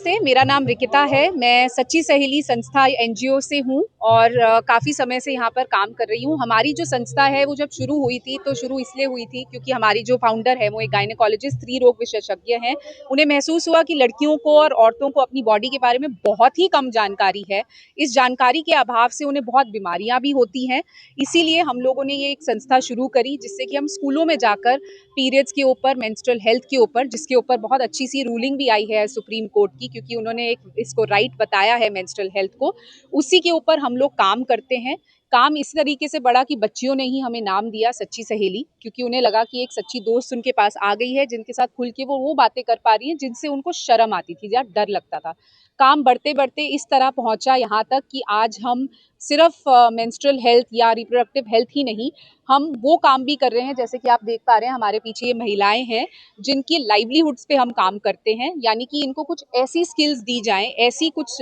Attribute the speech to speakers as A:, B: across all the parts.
A: नमस्ते, मेरा नाम रिकिता है। मैं सच्ची सहेली संस्था एनजीओ से हूँ और काफ़ी समय से यहाँ पर काम कर रही हूँ। हमारी जो संस्था है वो जब शुरू हुई थी तो शुरू इसलिए हुई थी क्योंकि हमारी जो फाउंडर है वो एक गायनेकोलॉजिस्ट, स्त्री रोग विशेषज्ञ हैं। उन्हें महसूस हुआ कि लड़कियों को और औरतों को अपनी बॉडी के बारे में बहुत ही कम जानकारी है। इस जानकारी के अभाव से उन्हें बहुत बीमारियाँ भी होती हैं। इसीलिए हम लोगों ने ये एक संस्था शुरू करी जिससे कि हम स्कूलों में जाकर पीरियड्स के ऊपर, मेंस्ट्रुअल हेल्थ के ऊपर, जिसके ऊपर बहुत अच्छी सी रूलिंग भी आई है सुप्रीम कोर्ट की, क्योंकि उन्होंने एक इसको राइट बताया है मेंस्ट्रुअल हेल्थ को, उसी के ऊपर हम लोग काम करते हैं। काम इस तरीके से बढ़ा कि बच्चियों ने ही हमें नाम दिया सच्ची सहेली, क्योंकि उन्हें लगा कि एक सच्ची दोस्त उनके पास आ गई है जिनके साथ खुल के वो बातें कर पा रही हैं जिनसे उनको शर्म आती थी या डर लगता था। काम बढ़ते बढ़ते इस तरह पहुंचा यहाँ तक कि आज हम सिर्फ मेंस्ट्रुअल हेल्थ या रिप्रोडक्टिव हेल्थ ही नहीं, हम वो काम भी कर रहे हैं, जैसे कि आप देख पा रहे हैं हमारे पीछे ये महिलाएं हैं जिनकी लाइवलीहुड्स पे हम काम करते हैं। यानी कि इनको कुछ ऐसी स्किल्स दी जाएं, ऐसी कुछ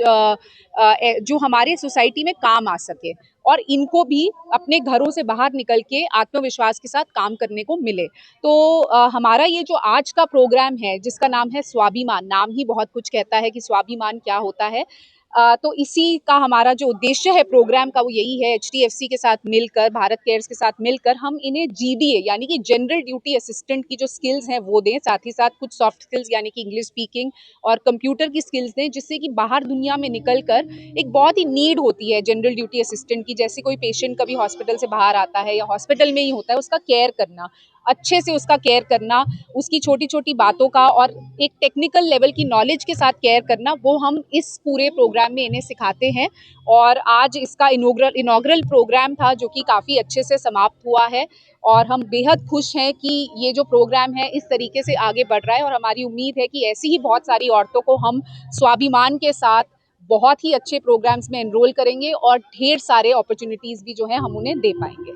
A: जो हमारे सोसाइटी में काम आ सके और इनको भी अपने घरों से बाहर निकल के आत्मविश्वास के साथ काम करने को मिले। तो हमारा ये जो आज का प्रोग्राम है जिसका नाम है स्वाभिमान, नाम ही बहुत कुछ कहता है कि स्वाभिमान क्या होता है। तो इसी का हमारा जो उद्देश्य है प्रोग्राम का वो यही है, एचडीएफसी के साथ मिलकर, भारत केयर्स के साथ मिलकर हम इन्हें जीडीए यानी कि जनरल ड्यूटी असिस्टेंट की जो स्किल्स हैं वो दें, साथ ही साथ कुछ सॉफ्ट स्किल्स यानी कि इंग्लिश स्पीकिंग और कंप्यूटर की स्किल्स दें, जिससे कि बाहर दुनिया में निकलकर एक बहुत ही नीड होती है जनरल ड्यूटी असिस्टेंट की। जैसे कोई पेशेंट कभी हॉस्पिटल से बाहर आता है या हॉस्पिटल में ही होता है, उसका केयर करना, अच्छे से उसका केयर करना, उसकी छोटी छोटी बातों का और एक टेक्निकल लेवल की नॉलेज के साथ केयर करना, वो हम इस पूरे प्रोग्राम में इन्हें सिखाते हैं। और आज इसका इनॉग्रल प्रोग्राम था जो कि काफ़ी अच्छे से समाप्त हुआ है और हम बेहद खुश हैं कि ये जो प्रोग्राम है इस तरीके से आगे बढ़ रहा है और हमारी उम्मीद है कि ऐसी ही बहुत सारी औरतों को हम स्वाभिमान के साथ बहुत ही अच्छे प्रोग्राम्स में एनरोल करेंगे और ढेर सारे अपॉर्चुनिटीज़ भी जो है हम उन्हें दे पाएंगे।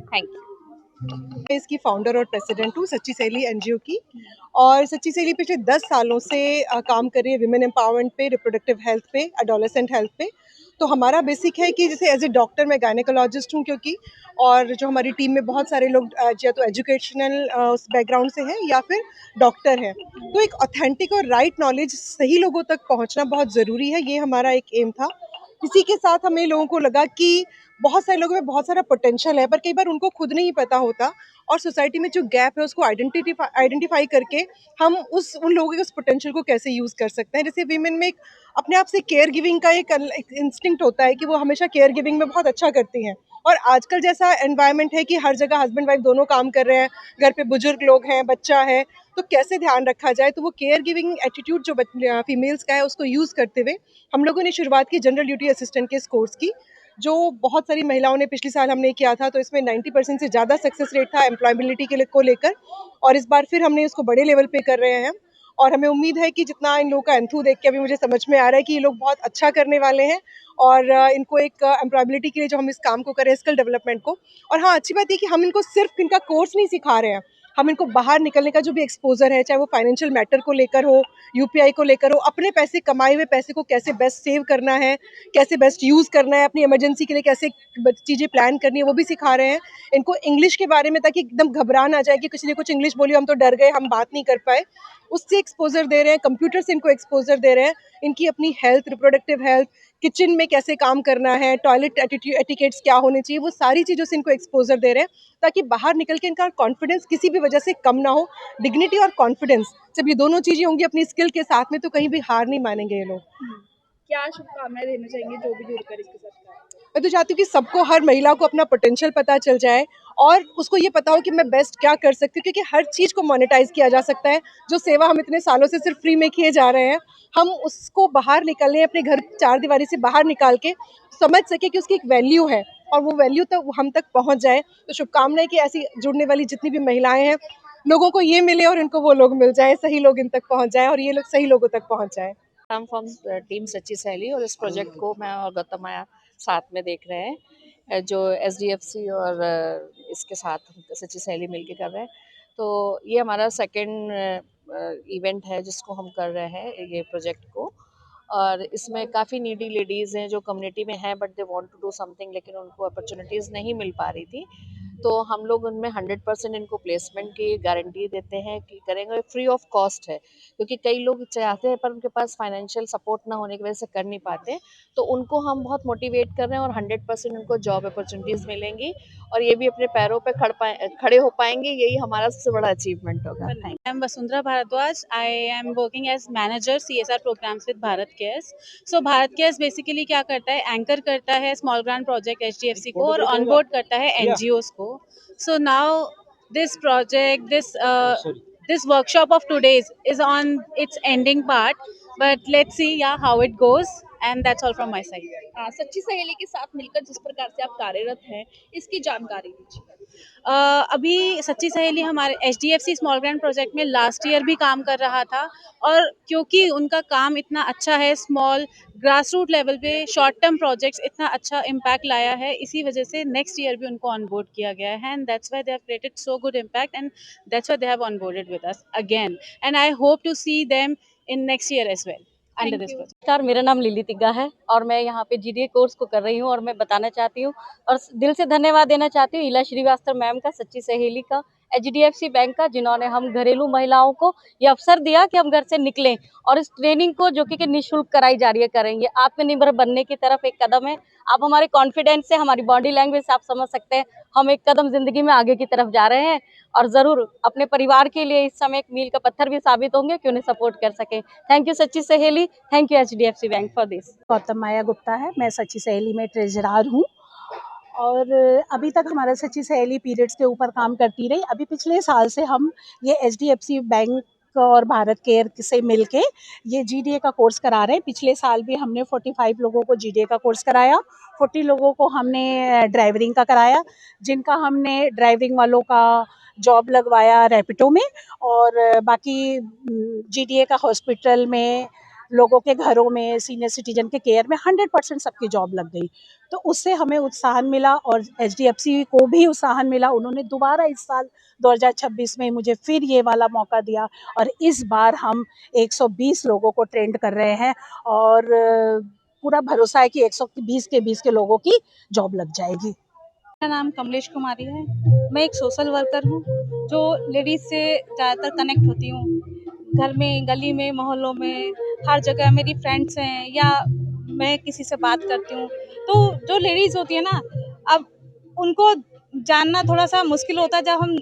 A: Thank you.
B: इसकी फाउंडर और प्रेसिडेंट हूँ सच्ची सहेली एनजीओ की। और सच्ची सहेली पिछले 10 सालों से काम कर रही है विमेन एम्पावरमेंट पे, रिप्रोडक्टिव हेल्थ पे, एडोलेसेंट हेल्थ पे। तो हमारा बेसिक है कि जैसे एज ए डॉक्टर मैं गायनेकोलॉजिस्ट हूँ क्योंकि, और जो हमारी टीम में बहुत सारे लोग या तो एजुकेशनल बैकग्राउंड से हैं या फिर डॉक्टर हैं। तो एक ऑथेंटिक और राइट नॉलेज सही लोगों तक पहुँचना बहुत ज़रूरी है, ये हमारा एक एम था। इसी के साथ हमें लोगों को लगा कि बहुत सारे लोगों में बहुत सारा पोटेंशियल है, पर कई बार उनको खुद नहीं पता होता, और सोसाइटी में जो गैप है उसको आइडेंटिफाई करके हम उन लोगों के उस पोटेंशियल को कैसे यूज़ कर सकते हैं। जैसे वीमेन में एक अपने आप से केयर गिविंग का एक इंस्टिंक्ट होता है कि वो हमेशा केयर गिविंग में बहुत अच्छा करती हैं। और आजकल जैसा एनवायरनमेंट है कि हर जगह हस्बैंड वाइफ दोनों काम कर रहे हैं, घर पे बुजुर्ग लोग हैं, बच्चा है, तो कैसे ध्यान रखा जाए। तो वो केयर गिविंग एटीट्यूड जो फीमेल्स का है उसको यूज़ करते हुए हम लोगों ने शुरुआत की जनरल ड्यूटी असिस्टेंट के इस कोर्स की, जो बहुत सारी महिलाओं ने पिछले साल हमने किया था। तो इसमें 90% से ज़्यादा सक्सेस रेट था एम्प्लॉयबिलिटी को लेकर, और इस बार फिर हमने इसको बड़े लेवल पे कर रहे हैं। और हमें उम्मीद है कि जितना इन लोगों का एंथू देख के अभी मुझे समझ में आ रहा है कि ये लोग बहुत अच्छा करने वाले हैं, और इनको एक एम्प्लॉयबिलिटी के लिए जो हम इस काम को कर रहे हैं, स्किल डेवलपमेंट को। और हाँ, अच्छी बात ये कि हम इनको सिर्फ इनका कोर्स नहीं सिखा रहे हैं, हम इनको बाहर निकलने का जो भी एक्सपोजर है, चाहे वो फाइनेंशियल मैटर को लेकर हो, यूपीआई को लेकर हो, अपने पैसे, कमाए हुए पैसे को कैसे बेस्ट सेव करना है, कैसे बेस्ट यूज़ करना है, अपनी इमरजेंसी के लिए कैसे चीज़ें प्लान करनी है, वो भी सिखा रहे हैं। इनको इंग्लिश के बारे में, ताकि एकदम घबरा ना जाए कि किसी ने कुछ इंग्लिश बोली, हम तो डर गए, हम बात नहीं कर पाए, उससे एक्सपोजर दे रहे हैं। कंप्यूटर से इनको एक्सपोजर दे रहे हैं, इनकी अपनी हेल्थ, रिप्रोडक्टिव हेल्थ, किचन में कैसे काम करना है, टॉयलेट एटिकेट्स क्या होने चाहिए, वो सारी चीज़ों से इनको एक्सपोजर दे रहे हैं, ताकि बाहर निकल के इनका कॉन्फिडेंस किसी भी वजह से कम ना हो। डिग्निटी और कॉन्फिडेंस, जब ये दोनों चीज़ें होंगी अपनी स्किल के साथ में, तो कहीं भी हार नहीं मानेंगे ये लोग।
A: क्या शुभकामनाएं देना चाहेंगे जो भी जुड़कर इसके साथ काम कर रहे
B: मैं तो चाहती हूँ कि सबको, हर महिला को अपना पोटेंशियल पता चल जाए, और उसको ये पता हो कि मैं बेस्ट क्या कर सकती हूँ, क्योंकि हर चीज़ को मोनेटाइज किया जा सकता है। जो सेवा हम इतने सालों से सिर्फ फ्री में किए जा रहे हैं, हम उसको बाहर निकलने, अपने घर चार दीवारी से बाहर निकाल के समझ सके कि उसकी एक वैल्यू है, और वो वैल्यू तक हम तक पहुँच जाए। तो शुभकामनाएं कि ऐसी जुड़ने वाली जितनी भी महिलाएं हैं, लोगों को ये मिले और इनको वो लोग मिल जाए, सही लोग इन तक पहुँच जाए और ये लोग सही लोगों तक पहुँच जाए।
C: हम फ्रॉम टीम सच्ची सहेली, और इस प्रोजेक्ट को मैं और गौतम माया साथ में देख रहे हैं, जो एसडीएफसी और इसके साथ हम सच्ची सहेली मिलके कर रहे हैं। तो ये हमारा सेकंड इवेंट है जिसको हम कर रहे हैं, ये प्रोजेक्ट को। और इसमें काफ़ी नीडी लेडीज़ हैं जो कम्युनिटी में हैं, but they want to do something, लेकिन उनको अपॉर्चुनिटीज़ नहीं मिल पा रही थी। तो हम लोग उनमें 100% इनको प्लेसमेंट की गारंटी देते हैं कि करेंगे, फ्री ऑफ कॉस्ट है, क्योंकि कई लोग चाहते हैं पर उनके पास फाइनेंशियल सपोर्ट ना होने की वजह से कर नहीं पाते। तो उनको हम बहुत मोटिवेट कर रहे हैं और 100% उनको जॉब अपॉर्चुनिटीज़ मिलेंगी और ये भी अपने पैरों पे खड़े हो पाएंगे, यही हमारा सबसे बड़ा अचीवमेंट होगा। Thank
D: I am Vasundhara Bharadwaj. I am working as manager CSR programs with Bharat Cares. So Bharat Cares basically क्या करता है, एंकर करता है स्मॉल ग्रांट प्रोजेक्ट HDFC को और ऑनबोर्ड करता है NGOs को. So now this project, this workshop of today's is on its ending part, but let's see how it goes, and that's all from my side.
E: सच्ची सहेली के साथ मिलकर जिस प्रकार से आप कार्यरत हैं, इसकी जानकारी दीजिए।
D: अभी सच्ची सहेली हमारे HDFC स्मॉल ग्रांट प्रोजेक्ट में लास्ट ईयर भी काम कर रहा था, और क्योंकि उनका काम इतना अच्छा है, स्मॉल ग्रास रूट लेवल पे शॉर्ट टर्म प्रोजेक्ट्स इतना अच्छा इम्पैक्ट लाया है, इसी वजह से नेक्स्ट ईयर भी उनको ऑनबोर्ड किया गया है, and that's why they have created so good impact, and that's why they have onboarded with us again, and I hope to see them in next year as well under this project.
F: नमस्कार, मेरा नाम lily Tigga है और मैं यहाँ पे GDA course को कर रही हूँ, और मैं बताना चाहती हूँ और दिल से धन्यवाद देना चाहती हूँ इला श्रीवास्तव मैम का, सच्ची सहेली का, HDFC बैंक का, जिन्होंने हम घरेलू महिलाओं को ये अवसर दिया कि हम घर से निकलें और इस ट्रेनिंग को जो कि निःशुल्क कराई जा रही है करेंगे। आत्मनिर्भर बनने की तरफ एक कदम है। आप हमारे कॉन्फिडेंस से, हमारी बॉडी लैंग्वेज से आप समझ सकते हैं हम एक कदम जिंदगी में आगे की तरफ जा रहे हैं, और ज़रूर अपने परिवार के लिए इस समय एक मील का पत्थर भी साबित होंगे कि उन्हें सपोर्ट कर सकें। थैंक यू सच्ची सहेली, thank you HDFC bank for this.
G: Gautam Maya Gupta है, मैं सच्ची सहेली में ट्रेजरर हूँ, और अभी तक हमारा सच्ची सहेली पीरियड्स के ऊपर काम करती रही। अभी पिछले साल से हम ये HDFC बैंक और भारत केयर से मिलके ये GDA का कोर्स करा रहे हैं। पिछले साल भी हमने 45 लोगों को GDA का कोर्स कराया, 40 लोगों को हमने ड्राइवरिंग का कराया, जिनका हमने ड्राइविंग वालों का जॉब लगवाया रैपिडो में, और बाकी GDA का हॉस्पिटल में, लोगों के घरों में, सीनियर सिटीजन के केयर में 100% सबकी जॉब लग गई। तो उससे हमें उत्साहन मिला और HDFC को भी उत्साहन मिला। उन्होंने दोबारा इस साल 2026 में मुझे फिर ये वाला मौका दिया, और इस बार हम 120 लोगों को ट्रेंड कर रहे हैं, और पूरा भरोसा है कि 120 के 20 के लोगों की जॉब लग जाएगी।
D: मेरा नाम कमलेश कुमारी है। मैं एक सोशल वर्कर हूँ जो लेडीज़ से ज़्यादातर कनेक्ट होती हूँ। घर में, गली में, मोहल्लों में, हर जगह मेरी फ्रेंड्स हैं या मैं किसी से बात करती हूँ, तो जो लेडीज़ होती है ना, अब उनको जानना थोड़ा सा मुश्किल होता है। जब हम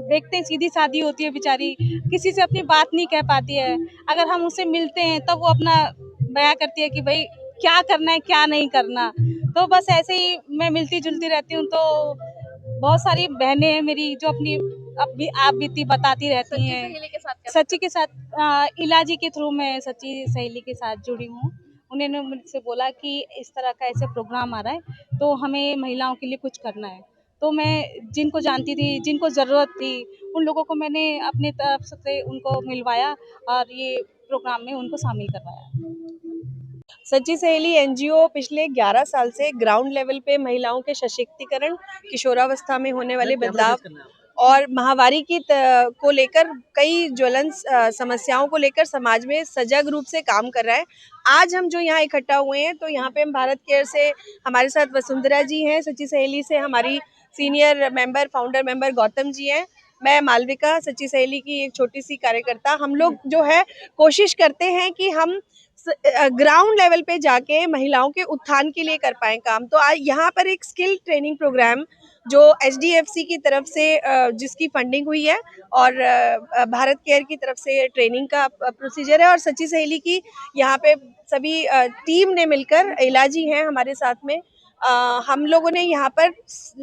D: देखते हैं सीधी सादी होती है बेचारी, किसी से अपनी बात नहीं कह पाती है, अगर हम उससे मिलते हैं तब वो अपना बयां करती है कि भाई क्या करना है क्या नहीं करना। तो बस ऐसे ही मैं मिलती जुलती रहती हूँ। तो बहुत सारी बहनें हैं मेरी जो अपनी आप बीती बताती रहती हैं।
E: सहेली के साथ
D: सच्ची के साथ इलाजी के थ्रू मैं सच्ची सहेली के साथ जुड़ी हूँ। उन्होंने मुझसे बोला कि इस तरह का ऐसे प्रोग्राम आ रहा है, तो हमें महिलाओं के लिए कुछ करना है। तो मैं जिनको जानती थी, जिनको ज़रूरत थी, उन लोगों को मैंने अपनी तरफ से उनको मिलवाया और ये प्रोग्राम में उनको शामिल करवाया।
H: सच्ची सहेली NGO पिछले 11 साल से ग्राउंड लेवल पे महिलाओं के सशक्तिकरण, किशोरावस्था में होने वाले बदलाव और महामारी को लेकर कई ज्वलंत समस्याओं को लेकर समाज में सजग रूप से काम कर रहा है। आज हम जो यहाँ इकट्ठा हुए हैं, तो यहाँ पे हम भारत केयर से हमारे साथ वसुंधरा जी हैं, सच्ची सहेली से हमारी senior member, founder member Gautam ji हैं, मैं मालविका, सच्ची सहेली की एक छोटी सी कार्यकर्ता। हम लोग जो है कोशिश करते हैं कि हम ग्राउंड लेवल पे जाके महिलाओं के उत्थान के लिए कर पाएँ काम। तो आज यहाँ पर एक स्किल ट्रेनिंग प्रोग्राम जो HDFC की तरफ से जिसकी फंडिंग हुई है, और भारत केयर की तरफ से ट्रेनिंग का प्रोसीजर है, और सच्ची सहेली की यहाँ पे सभी टीम ने मिलकर, इलाजी हैं हमारे साथ में, हम लोगों ने यहाँ पर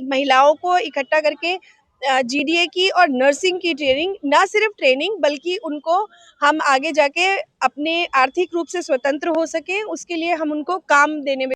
H: महिलाओं को इकट्ठा करके GDA की और नर्सिंग की ट्रेनिंग, ना सिर्फ ट्रेनिंग बल्कि उनको हम आगे जाके अपने आर्थिक रूप से स्वतंत्र हो सकें, उसके लिए हम उनको काम देने में